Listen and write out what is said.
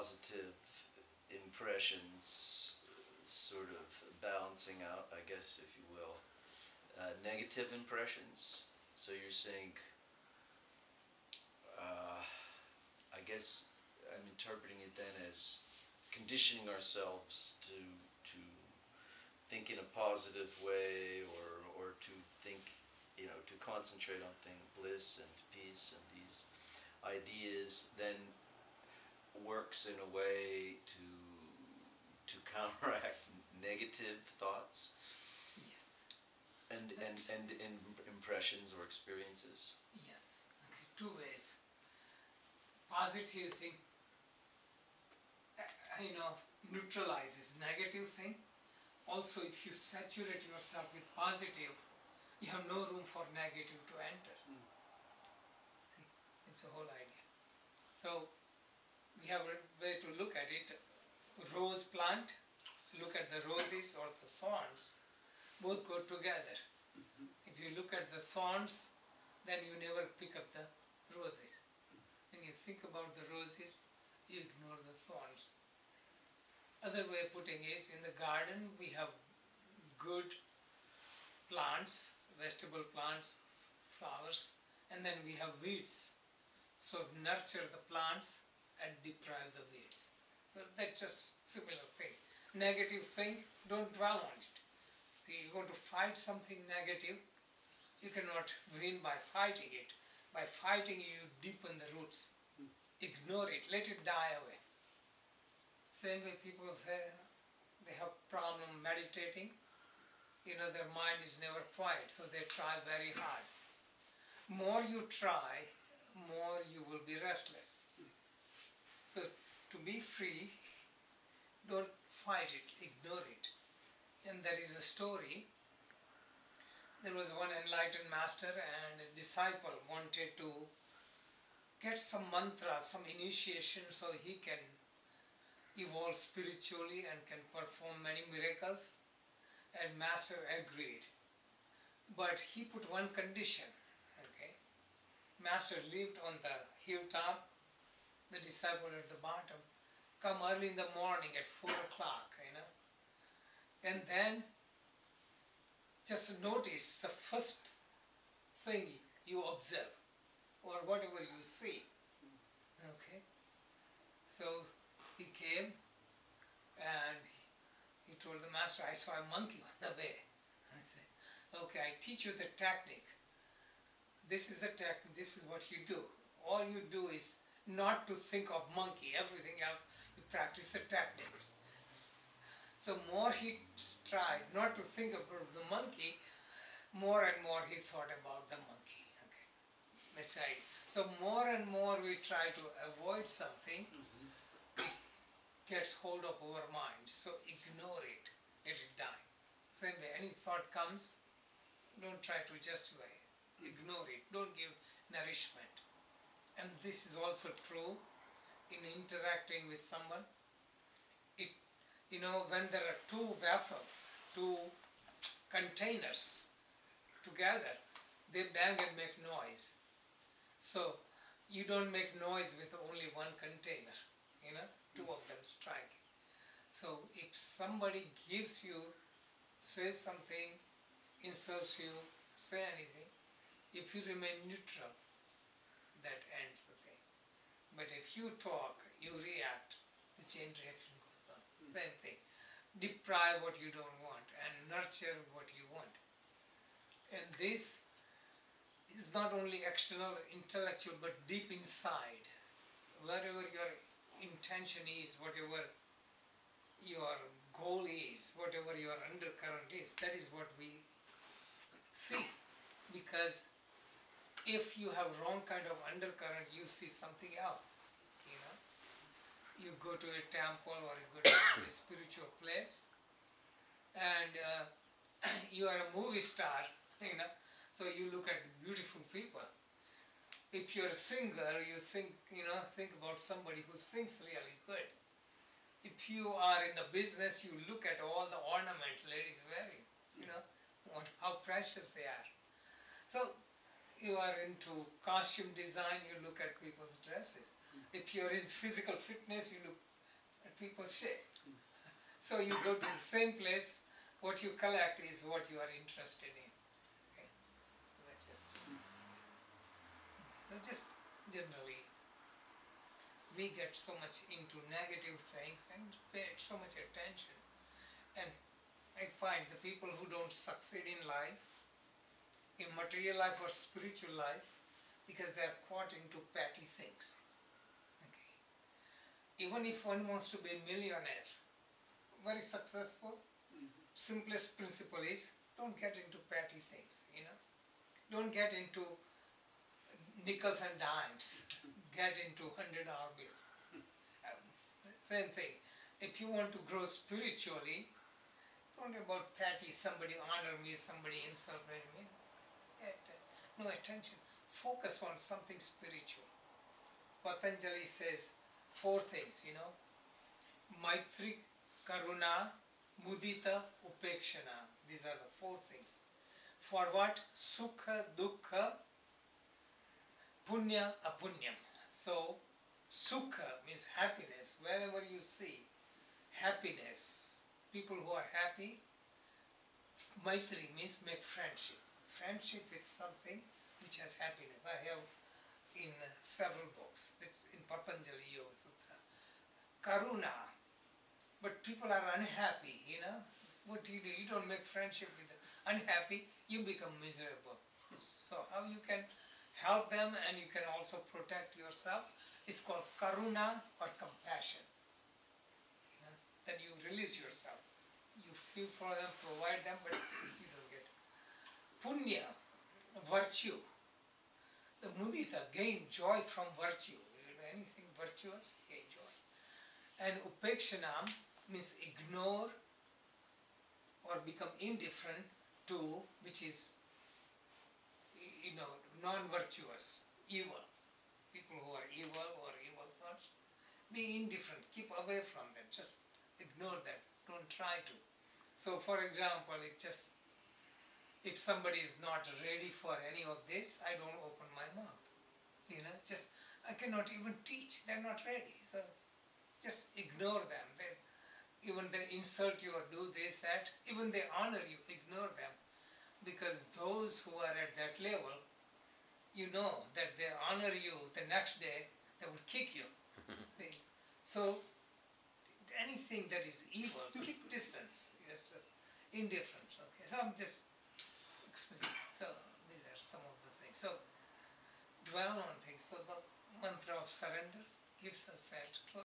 positive impressions, sort of balancing out, I guess, if you will, negative impressions. So you're saying, I guess I'm interpreting it then as conditioning ourselves to think in a positive way, or to think, to concentrate on bliss and peace and these ideas, then works in a way to counteract negative thoughts. Yes. And impressions or experiences. Yes. Okay. Two ways. Positive thing, neutralizes negative thing. Also, if you saturate yourself with positive, you have no room for negative to enter. See, it's a whole idea. So, we have a way to look at it. Rose plant, look at the roses or the thorns, both go together. If you look at the thorns, then you never pick up the roses. When you think about the roses, you ignore the thorns. Other way of putting is, in the garden we have good plants, vegetable plants, flowers, and then we have weeds. So nurture the plants and deprive the weeds. So that's just similar thing. Negative thing, don't dwell on it. See, you're going to fight something negative, you cannot win by fighting it. By fighting you deepen the roots. Ignore it, let it die away. Same way people say they have problem meditating. Their mind is never quiet, so they try very hard. More you try, more you will be restless. So to be free, don't fight it, ignore it. And there is a story. There was one enlightened master and a disciple wanted to get some mantra, some initiation, so he can evolve spiritually and can perform many miracles. And master agreed. But he put one condition. Okay? Master lived on the hilltop, the disciple at the bottom. Come early in the morning at 4 o'clock, And then just notice the first thing you observe, or whatever you see. Okay? So he came and he told the master, I saw a monkey on the way. I said, okay, I teach you the technique. This is the technique, this is what you do. All you do is not to think of monkey, everything else you practice the technique. So more he tried not to think about the monkey, more and more he thought about the monkey. Okay, that's right. So more and more we try to avoid something, it gets hold of our mind. So ignore it, let it die. Same way, any thought comes, don't try to justify it. Ignore it, don't give nourishment. And this is also true in interacting with someone. When there are two vessels, two containers together, they bang and make noise. So you don't make noise with only one container, two of them striking. So if somebody gives you, says something, insults you, say anything, if you remain neutral, that ends the thing. But if you talk, you react, the chain reaction goes on. Same thing. Deprive what you don't want and nurture what you want. And this is not only external, intellectual, but deep inside. Wherever your intention is, whatever your goal is, whatever your undercurrent is, that is what we see. Because if you have wrong kind of undercurrent, you see something else. You go to a temple or you go to a spiritual place, and you are a movie star, so you look at beautiful people. If you're a singer, you think about somebody who sings really good. If you are in the business, you look at all the ornament ladies wearing, how precious they are. So you are into costume design, you look at people's dresses. If you're in physical fitness, you look and people share. So you go to the same place, what you collect is what you are interested in. Okay? That's just generally, we get so much into negative things and pay so much attention. And I find the people who don't succeed in life, in material life or spiritual life, because they are caught into petty things. Okay. Even if one wants to be a millionaire, very successful, simplest principle is don't get into petty things, you know. Don't get into nickels and dimes, get into $100 bills. Same thing. If you want to grow spiritually, don't worry about petty, somebody honor me, somebody insult me. No attention. Focus on something spiritual. Patanjali says 4 things, you know. Maitri, Karuna, Mudita, Upekshana. These are the 4 things. For what? Sukha, Dukkha, Punya, Apunyam. So, Sukha means happiness. Wherever you see happiness, people who are happy. Maitri means make friendship. Friendship with something which has happiness. I have in several books. It's in Patanjali Yoga Sutra. Karuna. But people are unhappy, you know. What do? You don't make friendship with them. Unhappy, you become miserable. So how you can help them and you can also protect yourself? It's called karuna or compassion. You know, that you release yourself. You feel for them, provide them, but you don't get. Punya, virtue. The mudita, gain joy from virtue. You know, anything virtuous, gain joy. And upekshanam means ignore or become indifferent to which is, you know, non-virtuous, evil. People who are evil or evil thoughts, be indifferent, keep away from them, just ignore them, don't try to. So for example, if somebody is not ready for any of this, I don't open my mouth. You know, I cannot even teach, they're not ready. So just ignore them. Even they insult you or do this, that, even they honor you, ignore them. Because those who are at that level, you know that they honor you, the next day they will kick you. So anything that is evil, keep distance. It's just indifferent. Okay, so I'm just explaining. So these are some of the things. So dwell on things. So the mantra of surrender gives us that. So